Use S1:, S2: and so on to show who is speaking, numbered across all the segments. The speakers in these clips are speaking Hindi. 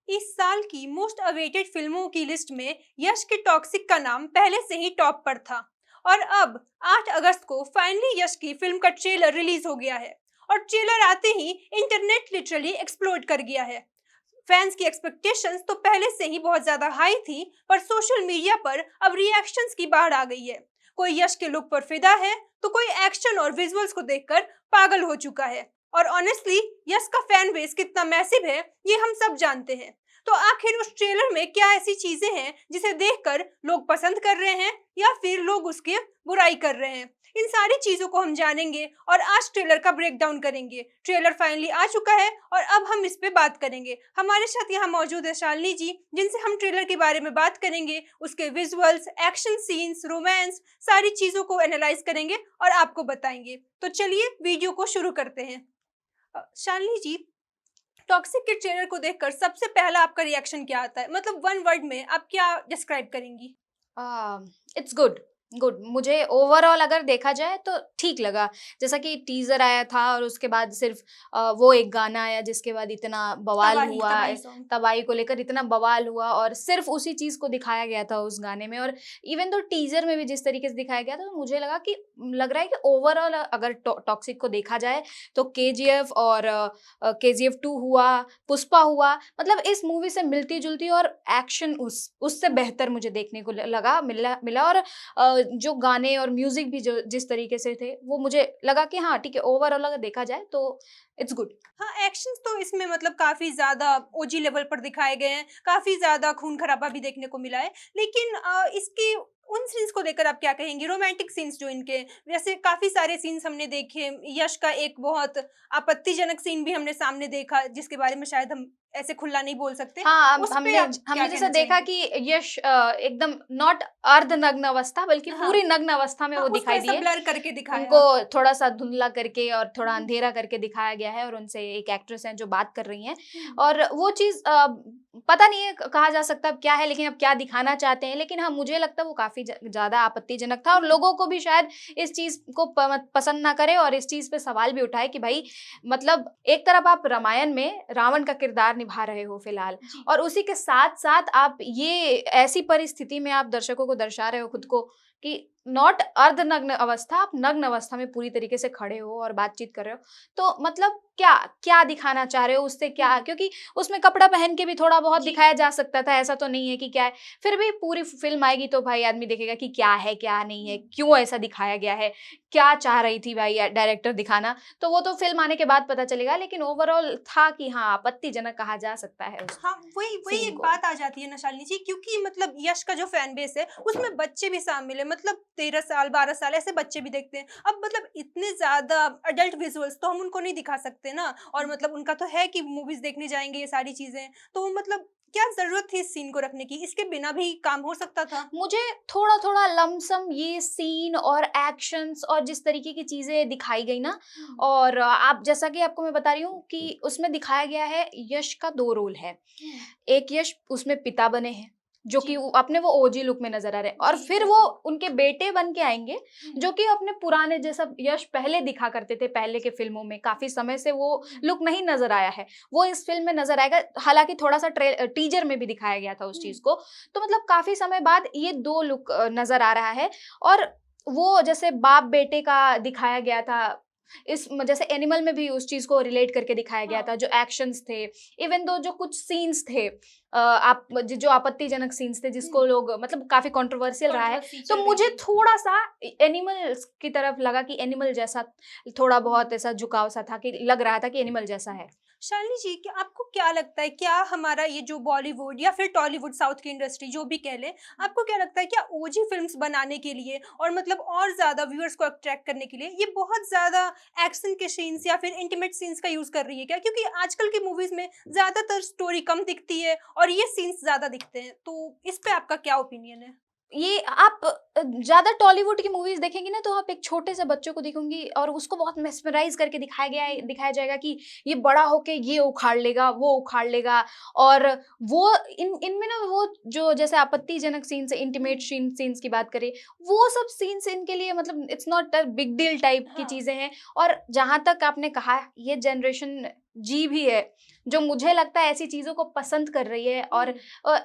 S1: इस साल की मोस्ट अवेटेड फिल्मों की लिस्ट में यश के टॉक्सिक का नाम पहले से ही टॉप पर था। और अब 8 अगस्त को फाइनली यश की फिल्म का ट्रेलर रिलीज हो गया है। और ट्रेलर आते ही इंटरनेट लिटरली एक्सप्लोड कर गया है। फैंस की एक्सपेक्टेशंस तो पहले से ही बहुत ज्यादा हाई थी, पर सोशल मीडिया पर अब रिएक्शंस की बाढ़ आ गई है। कोई यश के लुक पर फिदा है, तो कोई एक्शन और विजुअल्स को देखकर पागल हो चुका है। और ऑनेस्टली यश का फैन बेस कितना मैसिव है, ये हम सब जानते हैं। तो आखिर उस ट्रेलर में क्या ऐसी चीजें हैं जिसे देखकर लोग पसंद कर रहे हैं, या फिर लोग उसकी बुराई कर रहे हैं? इन सारी चीजों को हम जानेंगे और आज ट्रेलर का ब्रेकडाउन करेंगे। ट्रेलर फाइनली आ चुका है और अब हम इस पे बात करेंगे। हमारे साथ यहाँ मौजूद है शालिनी जी, जिनसे हम ट्रेलर के बारे में बात करेंगे, उसके विजुअल्स, एक्शन सीन्स, रोमांस, सारी चीजों को एनालाइज करेंगे और आपको बताएंगे। तो चलिए वीडियो को शुरू करते हैं। शालिनी जी, टॉक्सिक के ट्रेलर को देखकर सबसे पहला आपका रिएक्शन क्या आता है? मतलब वन वर्ड में आप क्या डिस्क्राइब करेंगी?
S2: It's good good. मुझे ओवरऑल अगर देखा जाए तो ठीक लगा। जैसा कि टीजर आया था और उसके बाद सिर्फ वो एक गाना आया जिसके बाद इतना बवाल
S1: तबाही
S2: हुआ,
S1: तबाही सॉन्ग।
S2: तबाही को लेकर इतना बवाल हुआ और सिर्फ उसी चीज को दिखाया गया था उस गाने में। और इवन तो टीजर में भी जिस तरीके से दिखाया गया था, तो मुझे लग रहा है कि ओवरऑल अगर टॉक्सिक को देखा जाए तो केजीएफ और केजीएफ 2 हुआ, पुष्पा हुआ, मतलब इस मूवी से मिलती जुलती और एक्शन उससे बेहतर मुझे देखने को लगा, मिला। और जो गाने और म्यूजिक भी जो जिस तरीके से थे, वो मुझे लगा कि हाँ ठीक है, ओवरऑल अगर देखा जाए तो इट्स गुड।
S1: हाँ, एक्शंस तो इसमें मतलब काफी ज्यादा ओजी लेवल पर दिखाए गए हैं, काफी ज्यादा खून खराबा भी देखने को मिला है। लेकिन इसकी उन सीन्स को देखकर आप क्या कहेंगी? रोमांटिक सीन्स जो इनके, वैसे काफी सारे सीन्स हमने देखे। यश का एक बहुत आपत्तिजनक सीन भी हमने सामने देखा, जिसके बारे में शायद हम ऐसे खुला नहीं बोल सकते।
S2: हाँ,
S1: उस पे
S2: हमने
S1: आप क्या
S2: हमने जैसा
S1: कहना
S2: देखा
S1: चाहेंगे?
S2: कि यश एकदम नॉट अर्ध नग्न अवस्था बल्कि
S1: हाँ।
S2: पूरी नग्न अवस्था में
S1: हाँ,
S2: वो
S1: उसको
S2: दिखाई
S1: ऐसा
S2: दिए।
S1: ब्लर करके
S2: उनको
S1: दिखाया।
S2: थोड़ा सा धुंधला करके और थोड़ा
S1: हम्म,
S2: अंधेरा करके दिखाया गया है, और उनसे एक एक्ट्रेस हैं जो बात कर रही हैं।
S1: हम्म।
S2: और वो चीज पता नहीं है, कहा जा सकता है अब क्या है, लेकिन अब क्या दिखाना चाहते हैं। लेकिन हाँ, मुझे लगता है वो काफी ज्यादा आपत्तिजनक था, और लोगों को भी शायद इस चीज को पसंद ना करे और इस चीज पे सवाल भी उठाए कि भाई, मतलब एक तरफ आप रामायण में रावण का किरदार निभा रहे हो फिलहाल,
S1: जी।
S2: और उसी के साथ साथ आप ये ऐसी परिस्थिति में आप दर्शकों को दर्शा रहे हो खुद को कि नॉट अर्धनग्न अवस्था, आप नग्न अवस्था में पूरी तरीके से खड़े हो और बातचीत कर रहे हो। तो मतलब क्या क्या दिखाना चाह रहे हो उससे, क्या, क्योंकि उसमें कपड़ा पहन के भी थोड़ा बहुत
S1: जी।
S2: दिखाया जा सकता था, ऐसा तो नहीं है कि क्या है। फिर भी पूरी फिल्म आएगी तो भाई आदमी देखेगा कि क्या है क्या नहीं है, क्यों ऐसा दिखाया गया है, क्या चाह रही थी भाई डायरेक्टर दिखाना। तो वो तो फिल्म आने के बाद पता चलेगा, लेकिन ओवरऑल था कि हाँ, आपत्तिजनक कहा जा सकता है उस
S1: हाँ, वही वही
S2: सीन
S1: एक
S2: को।
S1: बात आ जाती है ना शालिनी जी, क्योंकि मतलब यश का जो फैन बेस है उसमें बच्चे भी शामिल है। मतलब 13 साल 12 साल ऐसे बच्चे भी देखते हैं। अब मतलब इतने ज्यादा अडल्ट विजुअल्स तो हम उनको नहीं दिखा सकते ना। और मतलब उनका तो है कि मूवीज देखने जाएंगे ये सारी चीजें, तो मतलब क्या जरूरत थी इस सीन को रखने की? इसके बिना भी काम हो सकता था।
S2: मुझे थोड़ा-थोड़ा लमसम ये सीन और एक्शंस और जिस तरीके की चीज़ें दिखाई गई ना,
S1: हम्म,
S2: और आप जैसा कि आपको मैं बता रही हूँ कि उसमें दिखाया गया है, यश का 2 रोल है।
S1: हम्म।
S2: एक यश उसमें पिता बने हैं, जो
S1: जी।
S2: कि अपने वो ओजी लुक में नज़र आ रहे हैं, और
S1: जी,
S2: फिर वो
S1: एग्जैक्टली।
S2: उनके बेटे बन के आएँगे, जो कि अपने पुराने जैसा यश पहले दिखा करते थे, पहले के फ़िल्मों में। काफ़ी समय से वो लुक नहीं नज़र आया है। वो इस फ़िल्म में नज़र आएगा, हालाँकि थोड़ा-सा टीज़र में भी दिखाया गया था उस चीज़ को। तो मतलब काफ़ी समय बाद ये 2 लुक नज़र आ रहा है। और वो जैसे बाप-बेटे का दिखाया गया था, जैसे एनिमल में भी उस चीज़ को रिलेट करके दिखाया गया था,
S1: हाँ।
S2: जो एक्शंस थे, इवन दो जो कुछ सीन्स थे, आप जो आपत्तिजनक सीन्स थे जिसको लोग मतलब काफ़ी कंट्रोवर्शियल रहा है।
S1: कंट्रोवर्सी
S2: तो
S1: चल रही
S2: मुझे
S1: थी।
S2: थोड़ा-सा एनिमल्स की तरफ लगा कि एनिमल जैसा, थोड़ा बहुत ऐसा झुकाव सा था, कि लग रहा था कि एनिमल जैसा है।
S1: शालिनी जी, क्या आपको क्या लगता है, क्या हमारा ये जो बॉलीवुड या फिर टॉलीवुड, साउथ की इंडस्ट्री जो भी कह ले, आपको क्या लगता है, क्या ओजी फिल्म्स बनाने के लिए और मतलब और ज्यादा व्यूअर्स को अट्रैक्ट करने के लिए ये बहुत ज्यादा एक्शन के सीन्स या फिर इंटीमेट सीन्स का यूज कर रही है क्या? क्योंकि आजकल की मूवीज में ज्यादातर स्टोरी कम दिखती है और ये सीन्स ज्यादा दिखते हैं। तो इस पे आपका क्या ओपिनियन है?
S2: ये आप ज्यादा टॉलीवुड की मूवीज देखेंगी ना, तो आप एक छोटे से बच्चों को देखोगी और उसको बहुत मेस्मराइज करके दिखाया जाएगा कि ये बड़ा होके ये उखाड़ लेगा, वो उखाड़ लेगा। और वो इनमें ना वो जो जैसे आपत्तिजनक सीन्स, इंटीमेट सीन्स की बात करें, वो सब सीन्स इनके लिए मतलब it's not a big deal type की
S1: हाँ।
S2: चीजें हैं। और जहां तक आपने कहा, ये जनरेशन जी भी है जो मुझे लगता है ऐसी चीजों को पसंद कर रही है। और अ,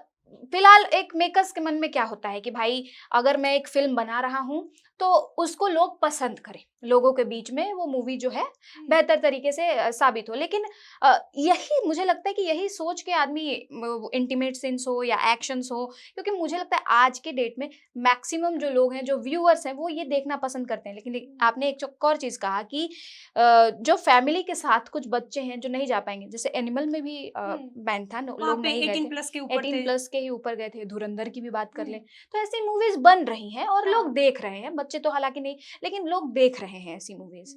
S2: फिलहाल एक मेकर्स के मन में क्या होता है कि भाई अगर मैं एक फिल्म बना रहा हूं तो उसको लोग पसंद करें, लोगों के बीच में वो मूवी जो है बेहतर तरीके से साबित हो। लेकिन यही मुझे लगता है कि यही सोच के आदमी इंटीमेट सीन्स हो या एक्शंस हो, क्योंकि मुझे लगता है आज के डेट में मैक्सिमम जो लोग हैं, जो व्यूअर्स हैं, वो ये देखना पसंद करते हैं। लेकिन आपने एक और चीज कहा कि जो फैमिली के साथ कुछ बच्चे हैं जो नहीं जा पाएंगे, जैसे एनिमल में भी बैन था,
S1: वहाँ
S2: लोग
S1: पे
S2: नहीं गए
S1: 18
S2: थे,
S1: प्लस के ऊपर
S2: 18
S1: थे।
S2: प्लस के ही ऊपर गए थे। धुरंधर की भी बात कर लें
S1: हम्म,
S2: तो ऐसी मूवीज बन रही हैं और लोग
S1: हाँ।
S2: देख रहे हैं, बच्चे तो हालांकि नहीं, लेकिन लोग देख रहे हैं ऐसी मूवीज।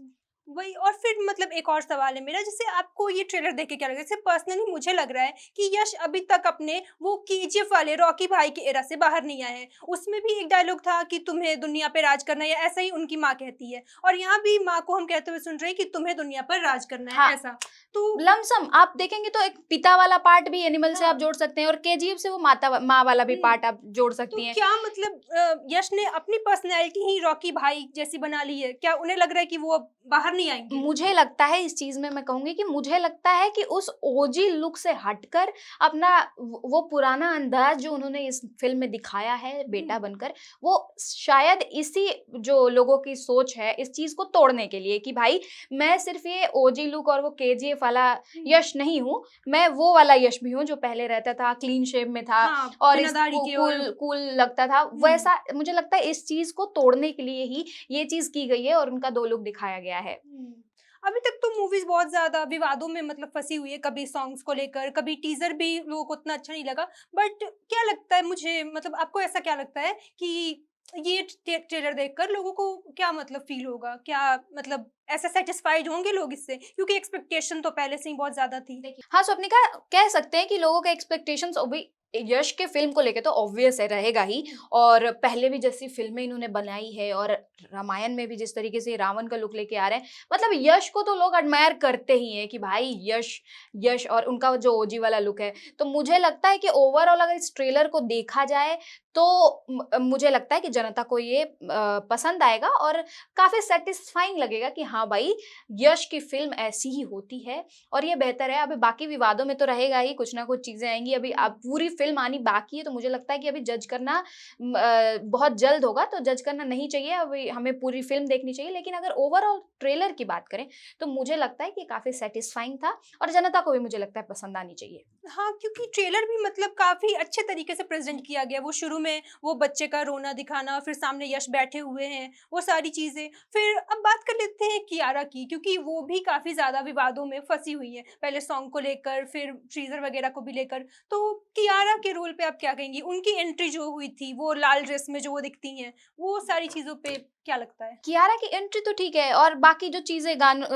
S1: वही। और फिर मतलब एक और सवाल है मेरा, जैसे आपको ये ट्रेलर देख के क्या लगा? जैसे पर्सनली मुझे लग रहा है कि यश अभी तक अपने वो केजीएफ वाले रॉकी भाई के एरा से बाहर नहीं आए हैं। उसमें भी एक डायलॉग था कि तुम्हें दुनिया पे राज करना है, या ऐसा ही उनकी माँ कहती है, और यहाँ भी माँ को हम कहते हुए सुन रहे हैं कि तुम्हें दुनिया पर राज करना
S2: हाँ,
S1: है, ऐसा। तो
S2: लमसम आप देखेंगे तो एक पिता वाला पार्ट भी एनिमल से आप
S1: हाँ।
S2: जोड़ सकते हैं और केजीएफ से वो माता माँ वाला भी
S1: हम्म।
S2: पार्ट आप जोड़
S1: तो
S2: सकती हैं।
S1: क्या मतलब यश ने अपनी पर्सनैलिटी ही रॉकी भाई जैसी बना ली है? क्या उन्हें लग रहा है कि वो अब बाहर नहीं आएंगे?
S2: मुझे लगता है इस चीज में मैं कहूंगी कि मुझे लगता है कि उस ओजी लुक से हटकर अपना वो पुराना अंदाज जो उन्होंने इस फिल्म में दिखाया है बेटा बनकर, वो शायद इसी जो लोगों की सोच है इस चीज को तोड़ने के लिए कि भाई मैं सिर्फ ये ओजी लुक और वो केजीएफ वाला यश नहीं हूँ, मैं वो वाला यश भी हूँ जो पहले रहता था, क्लीन शेव में था
S1: हाँ,
S2: और
S1: बिना
S2: इस
S1: दाढ़ी के। और
S2: कूल कूल लगता था। वैसा मुझे लगता है इस चीज को तोड़ने के लिए ही ये चीज की गई है और उनका दो लुक दिखाया गया है।
S1: अभी तक तो मूवीज बहुत ज्यादा विवादों में मतलब फंसी हुई है, कभी सॉन्ग्स को लेकर, कभी टीजर भी लोगों को उतना अच्छा नहीं लगा। बट क्या लगता है मुझे, मतलब आपको ऐसा क्या लगता है कि ये ट्रेलर देखकर लोगों को क्या मतलब फील होगा? क्या मतलब ऐसा सेटिस्फाइड होंगे लोग इससे? क्योंकि एक्सपेक्टेशन तो पहले से ही बहुत ज्यादा थी।
S2: देखिए, हाँ, स्वप्निका, कह सकते हैं कि लोगों के एक्सपेक्टेशंस अभी यश के फिल्म को लेके तो ऑब्वियस है, रहेगा ही। और पहले भी जैसी फिल्में इन्होंने बनाई है और रामायण में भी जिस तरीके से रावण का लुक लेके आ रहे हैं, मतलब यश को तो लोग एडमायर करते ही हैं कि भाई यश यश और उनका जो ओजी वाला लुक है। तो मुझे लगता है कि ओवरऑल अगर इस ट्रेलर को देखा जाए तो मुझे लगता है कि जनता को ये पसंद आएगा और काफी सेटिस्फाइंग लगेगा कि हाँ भाई, यश की फिल्म ऐसी ही होती है और ये बेहतर है। अभी बाकी विवादों में तो रहेगा ही, कुछ ना कुछ चीजें आएंगी, अभी अब पूरी फिल्म आनी बाकी है। तो मुझे लगता है कि अभी जज करना बहुत जल्द होगा, तो जज करना नहीं चाहिए, अभी हमें पूरी फिल्म देखनी चाहिए। लेकिन अगर ओवरऑल ट्रेलर की बात करें तो मुझे लगता है कि काफी सेटिस्फाइंग था और जनता को भी मुझे लगता है पसंद आनी चाहिए।
S1: हाँ, क्योंकि ट्रेलर भी मतलब काफ़ी अच्छे तरीके से प्रेज़ेंट किया गया। वो शुरू में वो बच्चे का रोना दिखाना, फिर सामने यश बैठे हुए हैं, वो सारी चीज़ें। फिर अब बात कर लेते हैं कियारा की, क्योंकि वो भी काफ़ी ज़्यादा विवादों में फँसी हुई है। पहले सॉन्ग को लेकर, फिर टीज़र वगैरह को भी लेकर। तो कियारा के रोल पे आप क्या कहेंगी? उनकी एंट्री जो हुई थी, वो लाल ड्रेस में जो वो दिखती हैं, वो सारी चीज़ों पे क्या लगता है?
S2: कियारा की एंट्री तो ठीक है और बाकी जो चीजें
S1: तबाही सॉन्ग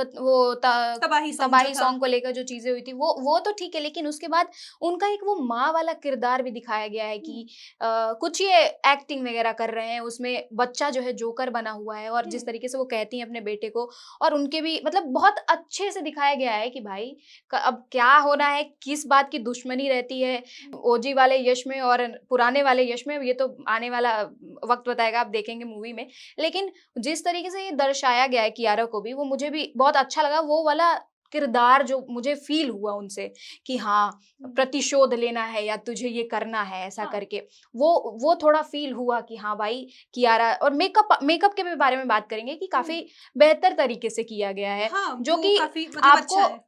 S1: जो
S2: तबाही
S1: था।
S2: सॉन्ग को लेकर जो चीजें हुई थी वो तो ठीक है। लेकिन उसके बाद उनका एक वो माँ वाला किरदार भी दिखाया गया है कि कुछ ये एक्टिंग वगैरह कर रहे हैं, उसमें बच्चा जो है जोकर बना हुआ है और जिस तरीके से वो कहती हैं अपने बेटे को, और उनके भी मतलब बहुत अच्छे से दिखाया गया है कि भाई अब क्या होना है, किस बात की दुश्मनी रहती है ओजी वाले यश में और पुराने वाले यश में, ये तो आने वाला वक्त बताएगा, आप देखेंगे मूवी में। लेकिन जिस तरीके से ये दर्शाया गया है कियारा को भी, वो मुझे भी बहुत अच्छा लगा। वो वाला किरदार जो मुझे फील हुआ उनसे कि हाँ, प्रतिशोध लेना है या तुझे ये करना है ऐसा
S1: हाँ।
S2: करके, वो थोड़ा फील हुआ कि हाँ भाई कियारा। और मेकअप के भी बारे में बात करेंगे कि काफी बेहतर तरीके से किया गया है,
S1: हाँ,
S2: जो
S1: वो
S2: कि
S1: काफ़ी मतलब अच्छा
S2: आपको
S1: है।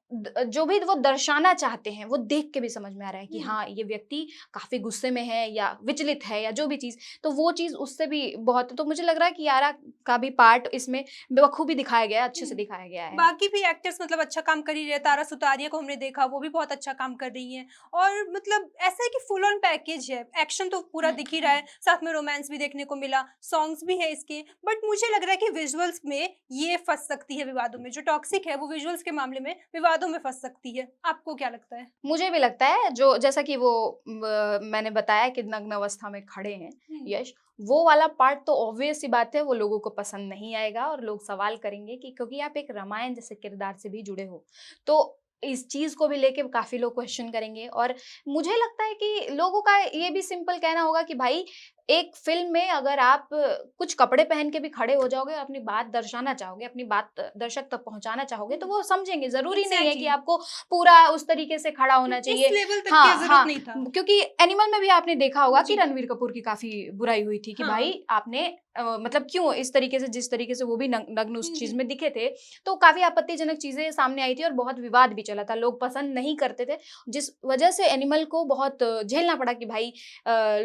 S2: जो भी वो दर्शाना चाहते हैं वो देख के भी समझ में आ रहा है कि
S1: हुँ।
S2: हाँ, ये व्यक्ति काफी गुस्से में है या विचलित है या जो भी चीज, तो वो चीज उससे भी बहुत, तो मुझे लग रहा है कि यारा का भी पार्ट इसमें बखूबी दिखाया गया है, अच्छे से
S1: हुँ।
S2: दिखाया गया है।
S1: बाकी भी एक्टर्स मतलब अच्छा काम कर ही रहे हैं। तारा सुतारिया को हमने देखा, वो भी बहुत अच्छा काम कर रही हैं। और मतलब ऐसा है कि फुल ऑन पैकेज है। एक्शन तो पूरा दिख ही रहा है, साथ में रोमांस भी देखने को मिला, सॉन्ग्स भी हैं इसके। बट मुझे लग रहा है कि विजुअल्स में ये फँस सकती है विवादों में। जो टॉक्सिक है, वो विजुअल्स के मामले में विवादों विवादों में फंस सकती है। आपको क्या लगता है?
S2: मुझे भी लगता है, जो जैसा कि वो मैंने बताया कि नग्न अवस्था में खड़े हैं यश, वो वाला पार्ट तो ऑब्वियस सी बात है वो लोगों को पसंद नहीं आएगा और लोग सवाल करेंगे कि क्योंकि आप एक रामायण जैसे किरदार से भी जुड़े हो, तो इस चीज को भी लेके काफी लोग क्वेश्चन करेंगे। और मुझे लगता है कि लोगों का ये भी सिंपल कहना होगा कि भाई, एक फिल्म में अगर आप कुछ कपड़े पहन के भी खड़े हो जाओगे, अपनी बात दर्शाना चाहोगे, अपनी बात दर्शक तक पहुंचाना चाहोगे, तो वो समझेंगे। जरूरी नहीं है कि
S1: एग्जैक्टली,
S2: आपको पूरा उस तरीके से खड़ा होना
S1: इस
S2: चाहिए।
S1: लेवल तक की
S2: हाँ
S1: जरूरत
S2: हाँ,
S1: नहीं था।
S2: क्योंकि एनिमल में भी आपने देखा होगा कि
S1: जी।
S2: रणवीर कपूर की काफी बुराई हुई थी कि
S1: हाँ।
S2: भाई आपने मतलब क्यों इस तरीके से, जिस तरीके से वो भी नग्न उस चीज
S1: हम्म।
S2: में दिखे थे, तो काफी आपत्तिजनक चीजें सामने आई थी और बहुत विवाद भी चला था, लोग पसंद नहीं करते थे, जिस वजह से एनिमल को बहुत झेलना पड़ा कि भाई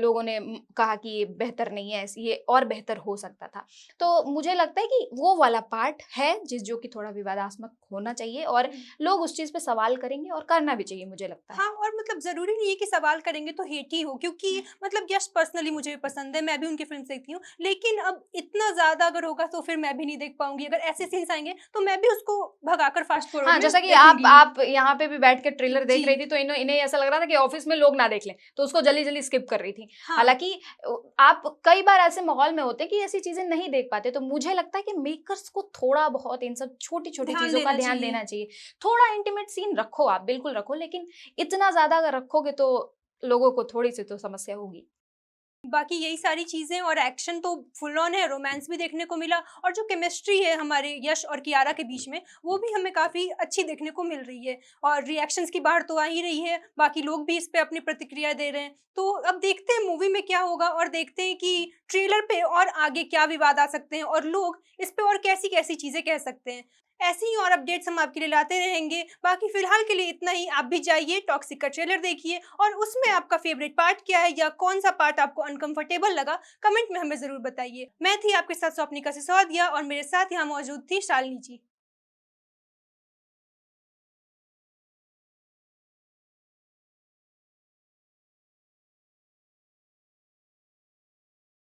S2: लोगों ने कहा कि ये बेहतर नहीं है, ये और बेहतर हो सकता था। तो मुझे लगता है कि वो वाला पार्ट है जिस जो कि थोड़ा विवादास्पद होना चाहिए और लोग उस चीज पे सवाल करेंगे और करना भी चाहिए, मुझे लगता है।
S1: हाँ, और मतलब जरूरी नहीं है कि सवाल करेंगे तो हेट ही हो, क्योंकि मतलब यश पर्सनली मुझे भी पसंद है, मैं भी उनकी फिल्म देखती हूँ, लेकिन अब इतना ज्यादा अगर होगा तो फिर मैं भी नहीं देख पाऊंगी। अगर ऐसे सीन्स आएंगे तो मैं भी उसको भगाकर फास्ट फॉरवर्ड
S2: हाँ,
S1: में
S2: जैसा कि
S1: देखूंगी।
S2: आप यहाँ पे भी बैठ के ट्रेलर देख
S1: जी।
S2: रही थी, तो इन्हें ऐसा लग रहा था कि ऑफिस में लोग ना देख लें, तो उसको जल्दी जल्दी स्किप कर रही थी।
S1: हाँ।
S2: हालांकि आप कई बार ऐसे माहौल में होते हैं कि ऐसी चीजें नहीं देख पाते, तो मुझे लगता है कि मेकर्स को थोड़ा बहुत इन सब छोटी छोटी
S1: ध्यान
S2: चीजों का
S1: देना
S2: ध्यान
S1: चाहिए।
S2: देना चाहिए। थोड़ा इंटीमेट सीन रखो, आप बिल्कुल रखो, लेकिन इतना ज्यादा अगर रखोगे तो लोगों को थोड़ी सी तो समस्या होगी।
S1: बाकी यही सारी चीजें, और एक्शन तो फुल ऑन है, रोमांस भी देखने को मिला, और जो केमिस्ट्री है हमारे यश और कियारा के बीच में वो भी हमें काफी अच्छी देखने को मिल रही है। और रिएक्शंस की बाहर तो आ ही रही है, बाकी लोग भी इस पे अपनी प्रतिक्रिया दे रहे हैं। तो अब देखते हैं मूवी में क्या होगा, और देखते हैं कि ट्रेलर पे और आगे क्या विवाद आ सकते हैं और लोग इस पे और कैसी कैसी चीजें कह सकते हैं। ऐसी ही और अपडेट्स हम आपके लिए लाते रहेंगे। बाकी फिलहाल के लिए इतना ही। आप भी जाइए, टॉक्सिक का ट्रेलर देखिए, और उसमें आपका फेवरेट पार्ट क्या है या कौन सा पार्ट आपको अनकंफर्टेबल लगा, कमेंट में हमें जरूर बताइए। मैं थी आपके साथ स्वप्निका सिसोदिया, और मेरे साथ यहाँ मौजूद थी शालिनी जी।